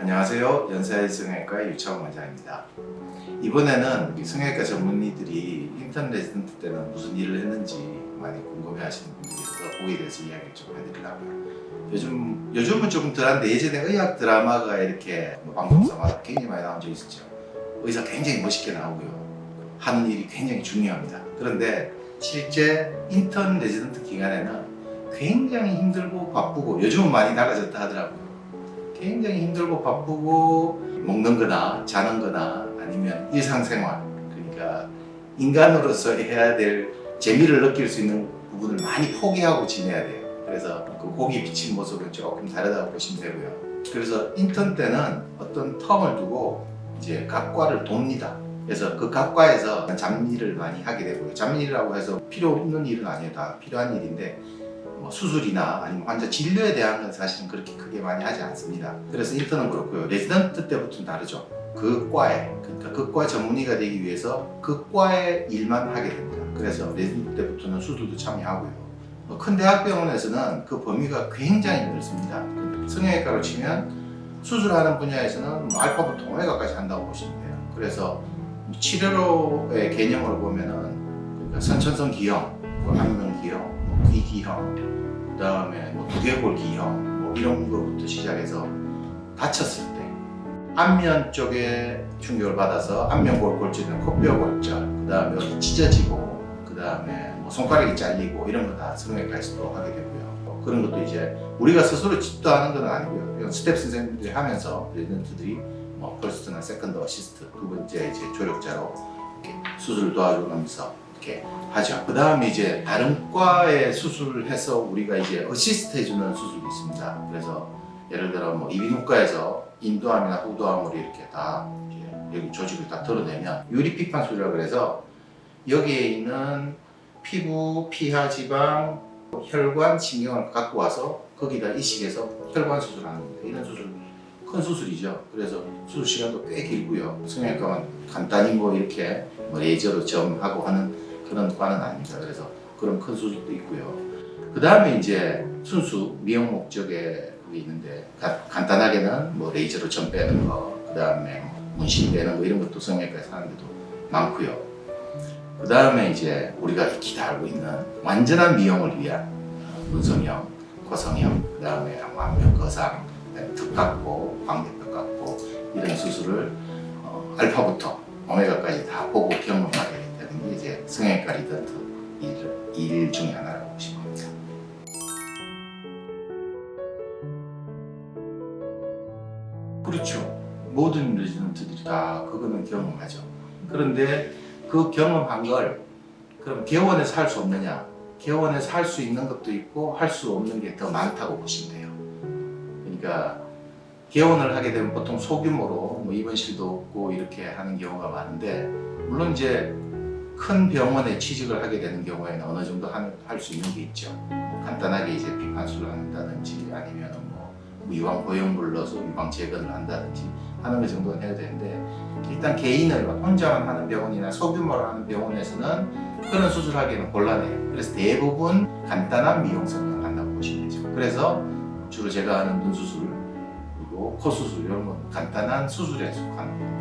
안녕하세요. 연세의 성형외과의 유창훈 원장입니다. 이번에는 성형외과 전문의들이 인턴 레지던트 때는 무슨 일을 했는지 많이 궁금해하시는 분들이 있어서 그거에 대해서 이야기를 좀 해드리려고요. 요즘은 조금 덜한데 예전에 의학 드라마가 이렇게 방송사마다 굉장히 많이 나온 적이 있었죠. 의사 굉장히 멋있게 나오고요. 하는 일이 굉장히 중요합니다. 그런데 실제 인턴 레지던트 기간에는 굉장히 힘들고 바쁘고 요즘은 많이 달라졌다 하더라고요. 굉장히 힘들고 바쁘고 먹는 거나 자는 거나 아니면 일상생활, 그러니까 인간으로서 해야 될 재미를 느낄 수 있는 부분을 많이 포기하고 지내야 돼요. 그래서 그 고기 비친 모습은 조금 다르다고 보시면 되고요. 그래서 인턴 때는 어떤 텀을 두고 이제 각 과를 돕니다. 그래서 그 각 과에서 잡일을 많이 하게 되고요. 잡일이라고 해서 필요 없는 일은 아니에요. 다 필요한 일인데 수술이나 아니면 환자 진료에 대한 건 사실은 그렇게 크게 많이 하지 않습니다. 그래서 인턴은 그렇고요. 레지던트 때부터는 다르죠. 그 과에, 그러니까 그 과 전문의가 되기 위해서 그 과의 일만 하게 됩니다. 그래서 레지던트 때부터는 수술도 참여하고요. 큰 대학병원에서는 그 범위가 굉장히 넓습니다. 성형외과로 치면 수술하는 분야에서는 알파부터 오메가까지 한다고 보시면 돼요. 그래서 치료의 개념으로 보면은 그러니까 선천성 기형, 안면 기형, 귀 기형, 그 다음에 두개골 기형 이런 거부터 시작해서 다쳤을 때 안면 쪽에 충격을 받아서 안면골 골절이나 코뼈 골절, 그 다음에 여기 찢어지고, 그 다음에 손가락이 잘리고 이런 거 다 성형외과에서도 하게 되고요. 그런 것도 이제 우리가 스스로 집도하는 건 아니고요. 이건 스텝 선생님들이 하면서 레지던트들이 퍼스트나 세컨드 어시스트, 두 번째 이제 조력자로 이렇게 수술을 도와주면서 이렇게 하죠. 그 다음에 이제 다른 과에 수술을 해서 우리가 이제 어시스트 해주는 수술이 있습니다. 그래서 예를 들어 이비인후과에서 인도암이나 후두암을 이렇게 다 여기 조직을 다 털어내면 유리피판 수술이라고 그래서 여기에 있는 피부, 피하, 지방, 혈관, 신경을 갖고 와서 거기다 이식해서 혈관 수술하는 겁니다. 이런 수술 큰 수술이죠. 그래서 수술 시간도 꽤 길고요. 성형외과는 간단히 이렇게 레이저로 점하고 하는 그런 과는 아닙니다. 그래서 그런 큰 수술도 있고요. 그 다음에 이제 순수 미용 목적에 있는데 간단하게는 레이저로 점 빼는 거, 그 다음에 문신 빼는 거 이런 것도 성형외과에서 하는 데도 많고요. 그 다음에 이제 우리가 익히 다 알고 있는 완전한 미용을 위한 눈성형, 코성형, 그 다음에 안면 거상, 턱 깎고, 광대뼈 깎고 이런 수술을 알파부터 오메가까지 다 보고 경험하게 되는 게 이제 성형외과 레지던트 일 중에 하나라고 보시면 됩니다. 그렇죠. 모든 레지던트들이 다 그거는 경험하죠. 그런데 그 경험한 걸 그럼 개원에서 할 수 없느냐? 개원에서 할 수 있는 것도 있고 할 수 없는 게 더 많다고 보시면 돼요. 그러니까 개원을 하게 되면 보통 소규모로 입원실도 없고 이렇게 하는 경우가 많은데 물론 이제 큰 병원에 취직을 하게 되는 경우에는 어느 정도 할 수 있는 게 있죠. 간단하게 이제 비판수를 한다든지 아니면 유방 보형물 넣어서 유방 재건을 한다든지 하는 것 정도는 해야 되는데 일단 개인을 혼자만 하는 병원이나 소규모로 하는 병원에서는 그런 수술하기는 곤란해요. 그래서 대부분 간단한 미용 성형을 한다고 보시면 되죠. 그래서 주로 제가 하는 눈 수술 그리고 코 수술 이런 건 간단한 수술에 속하는 겁니다.